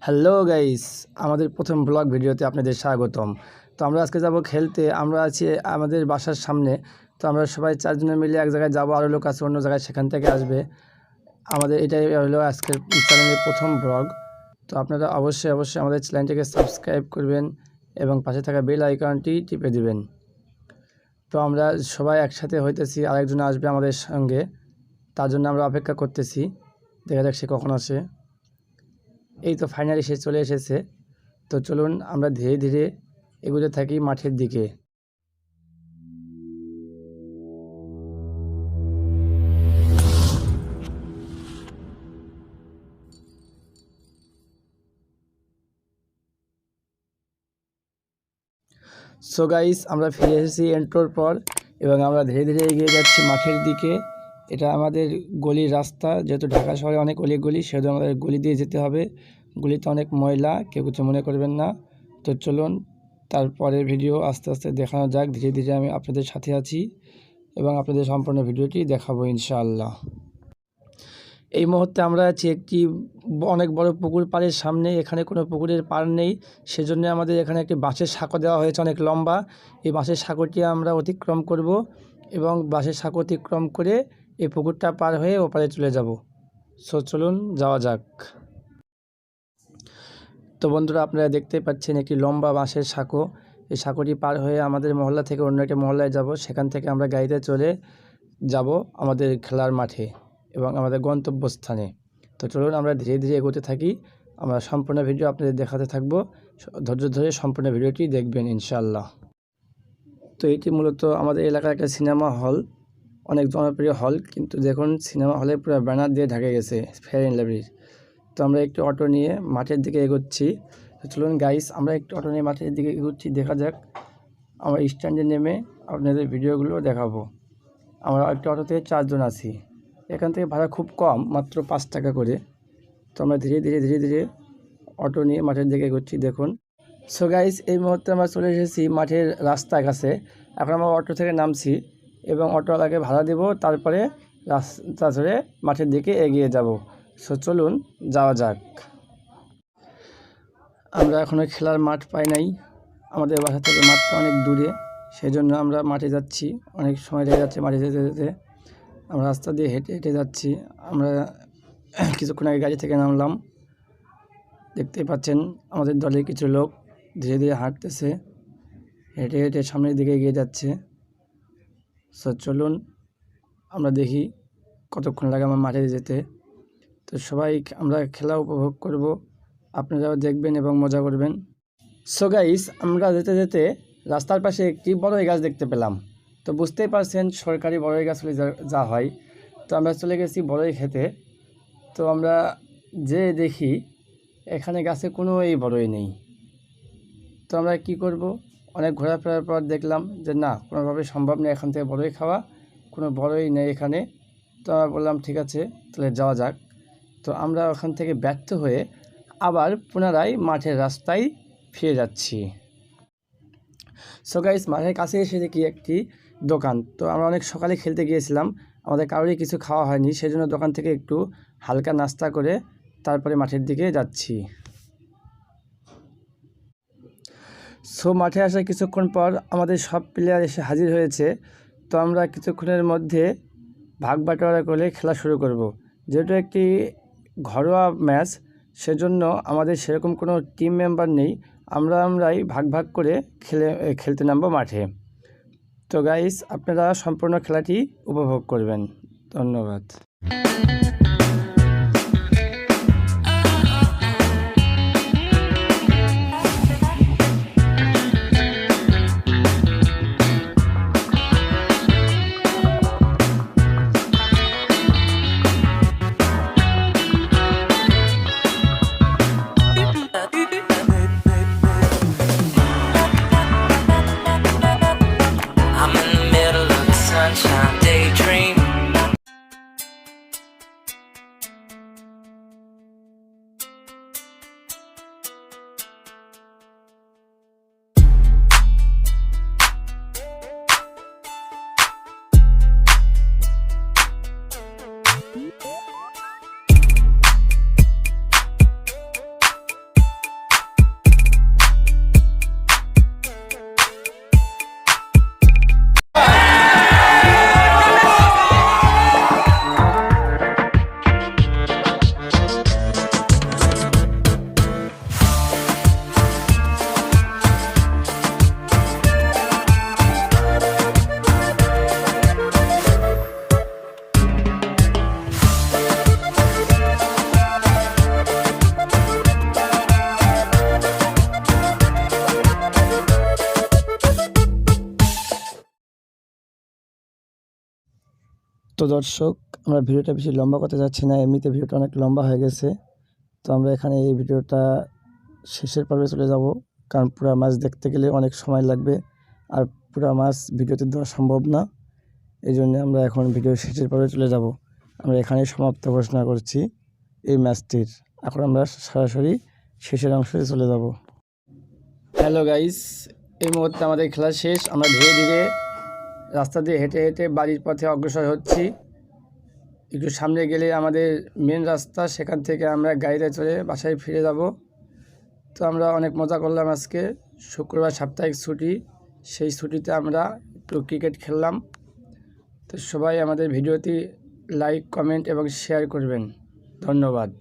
Hello guys, আমাদের প্রথম blog ভিডিওতে আপনাদের স্বাগতম। তো আমরা আজকে যাব খেলতে। আমরা আছি আমাদের বাসার সামনে। তো আমরা সবাই চারজনে মিলে এক জায়গায় যাব, আরও লোক আছে অন্য জায়গায়, সেখান থেকে আসবে। আমাদের এটাই হলো আজকের চ্যানেলের প্রথম ব্লগ। তো আপনারা অবশ্যই আমাদের চ্যানেলটিকে সাবস্ক্রাইব করবেন এবং পাশে থাকা বেল আইকনটি টিপে দিবেন। তো আমরা সবাই একসাথে হইতেছি, আরেকজন আসবে আমাদের সঙ্গে, তার জন্য আমরা অপেক্ষা করতেছি। দেখা যাক সে কখন আসে। এই তো ফাইনালি সে চলে এসেছে। তো চলুন আমরা ধীরে ধীরে এগোতে থাকি মাঠের দিকে। সো গাইস, আমরা ফিরে এসেছি এন্ট্রোর পর এবং আমরা ধীরে ধীরে এগিয়ে যাচ্ছি মাঠের দিকে। এটা আমাদের গলির রাস্তা, যেহেতু ঢাকা শহরে অনেক গলি সেহেতু আমাদের গলি দিয়ে যেতে হবে। গলিতে অনেক ময়লা, কেউ কিছু মনে করবেন না। তো চলুন তারপরের ভিডিও আস্তে আস্তে দেখানো যাক। ধীরে ধীরে আমি আপনাদের সাথে আছি এবং আপনাদের সম্পূর্ণ ভিডিওটি দেখাবো ইনশাআল্লাহ। এই মুহূর্তে আমরা আছি একটি অনেক বড় পুকুর পাড়ের সামনে। এখানে কোনো পুকুরের পাড় নেই, সেজন্য আমাদের এখানে একটি বাঁশের সাঁকো দেওয়া হয়েছে অনেক লম্বা। এই বাঁশের সাঁকোটি আমরা অতিক্রম করব এবং বাঁশের সাঁকো অতিক্রম করে এই পুকুরটা পার হয়ে ওপারে চলে যাব। সো চলুন যাওয়া যাক। তো বন্ধুরা, আপনারা দেখতে পাচ্ছেন একটি লম্বা বাঁশের সাঁকো। এই সাঁকোটি পার হয়ে আমাদের মহল্লা থেকে অন্য একটা মহল্লায় যাব। সেখান থেকে আমরা গাড়িতে চলে যাব আমাদের খেলার মাঠে এবং আমাদের গন্তব্যস্থানে। তো চলুন আমরা ধীরে ধীরে এগোতে থাকি। আমরা সম্পূর্ণ ভিডিও আপনাদের দেখাতে থাকব। ধৈর্য ধরে সম্পূর্ণ ভিডিওটি দেখবেন ইনশাআল্লাহ। তো এটি মূলত আমাদের এলাকার একটা সিনেমা হল, অনেক জনপ্রিয় হল, কিন্তু দেখুন সিনেমা হলে পুরো ব্যানার দিয়ে ঢেকে গেছে ফেয়ার অ্যান্ড লাভলির। তো আমরা একটু অটো নিয়ে মাঠের দিকে এগোচ্ছি। তো চলুন গাইস, আমরা একটু অটো নিয়ে মাঠের দিকে এগোচ্ছি। দেখা যাক, আমরা স্ট্যান্ডে নেমে আপনাদের ভিডিওগুলো দেখাবো। আমরা একটি অটোতে 4 জন আছি। এখান থেকে ভাড়া খুব কম, মাত্র 5 টাকা করে। তো আমরা ধীরে ধীরে অটো নিয়ে মাঠের দিকে এগোচ্ছি। দেখুন সো গাইস, এই মুহূর্তে আমরা চলে এসেছি মাঠের রাস্তার কাছে। এখন আমরা অটো থেকে নামছি এবং অটোওয়ালাকে ভাড়া দেব, তারপরে রাস্তা ধরে মাঠের দিকে এগিয়ে যাব। সো চলুন যাওয়া যাক। আমরা এখনও খেলার মাঠ পাই নাই। আমাদের বাসা থেকে মাঠটা অনেক দূরে, সেই জন্য আমরা মাঠে যাচ্ছি। অনেক সময় লেগে যাচ্ছে মাঠে যেতে যেতে। আমরা রাস্তা দিয়ে হেঁটে হেঁটে যাচ্ছি। আমরা কিছুক্ষণ আগে গাড়ি থেকে নামলাম। দেখতেই পাচ্ছেন আমাদের দলের কিছু লোক ধীরে ধীরে হাঁটতেছে, হেঁটে হেঁটে সামনের দিকে এগিয়ে যাচ্ছে। সো চলুন আমরা দেখি কতক্ষণ লাগে আমার মাঠে যেতে। তো সবাই আমরা খেলা উপভোগ করব, আপনারাও দেখবেন এবং মজা করবেন। সো গাইস, আমরা যেতে যেতে রাস্তার পাশে একটি বড়ই গাছ দেখতে পেলাম। তো বুঝতেই পারছেন সরকারি বড়ই গাছ হলে যা হয়। তো আমরা চলে গেছি বড়ই খেতে। তো আমরা যে দেখি এখানে গাছে কোনো বড়ই নেই। তো আমরা কি করব, অনেক ঘোরাফেরার পর দেখলাম যে না, কোনোভাবে সম্ভব নেই এখান থেকে বড়ই খাওয়া, কোনো বড়ই নেই এখানে। তো আমরা বললাম ঠিক আছে, তাহলে যাওয়া যাক। তো আমরা ওখান থেকে ব্যর্থ হয়ে আবার পুনরায় মাঠের রাস্তায় ফিরে যাচ্ছি। সো গাইস, মাঠের কাছে এসে দেখি একটি দোকান। তো আমরা অনেক সকালে খেলতে গিয়েছিলাম, আমাদের কারোরই কিছু খাওয়া হয়নি, সেজন্য দোকান থেকে একটু হালকা নাস্তা করে তারপরে মাঠের দিকে যাচ্ছি। সো মাঠে আসার কিছুক্ষণ পর আমাদের সব প্লেয়ার এসে হাজির হয়েছে। তো আমরা কিছুক্ষণের মধ্যে ভাগ বাটোয়ারা করে খেলা শুরু করব। যেহেতু একটি ঘরোয়া ম্যাচ, সেজন্য আমাদের সেরকম কোনো টিম মেম্বার নেই। আমরাই ভাগ ভাগ করে খেলতে নামবো মাঠে। তো গাইস, আপনারা সম্পূর্ণ খেলাটি উপভোগ করবেন। ধন্যবাদ। I'm in the middle of a sunshine daydream. তো দর্শক, আমরা ভিডিওটা বেশি লম্বা করতে যাচ্ছি না, এমনিতে ভিডিওটা অনেক লম্বা হয়ে গেছে। তো আমরা এখানে এই ভিডিওটা শেষের পর্বে চলে যাব, কারণ পুরা মাছ দেখতে গেলে অনেক সময় লাগবে, আর পুরা মাছ ভিডিওতে দেওয়া সম্ভব না। এই জন্য আমরা এখন ভিডিও শেষের পর্বে চলে যাব। আমরা এখানেই সমাপ্ত ঘোষণা করছি এই ম্যাচটির। এখন আমরা সরাসরি শেষের অংশে চলে যাব। হ্যালো গাইস, এই মুহূর্তে আমাদের খেলা শেষ। আমরা ধীরে ধীরে রাস্তা দিয়ে হেঁটে হেঁটে বাড়ির পথে অগ্রসর হচ্ছি। একটু সামনে গেলে আমাদের মেন রাস্তা, সেখান থেকে আমরা গাড়িতে চড়ে বাসায় ফিরে যাব। তো আমরা অনেক মজা করলাম আজকে। শুক্রবার সাপ্তাহিক ছুটি, সেই ছুটিতে আমরা একটু ক্রিকেট খেললাম। তো সবাই আমাদের ভিডিওটি লাইক, কমেন্ট এবং শেয়ার করবেন। ধন্যবাদ।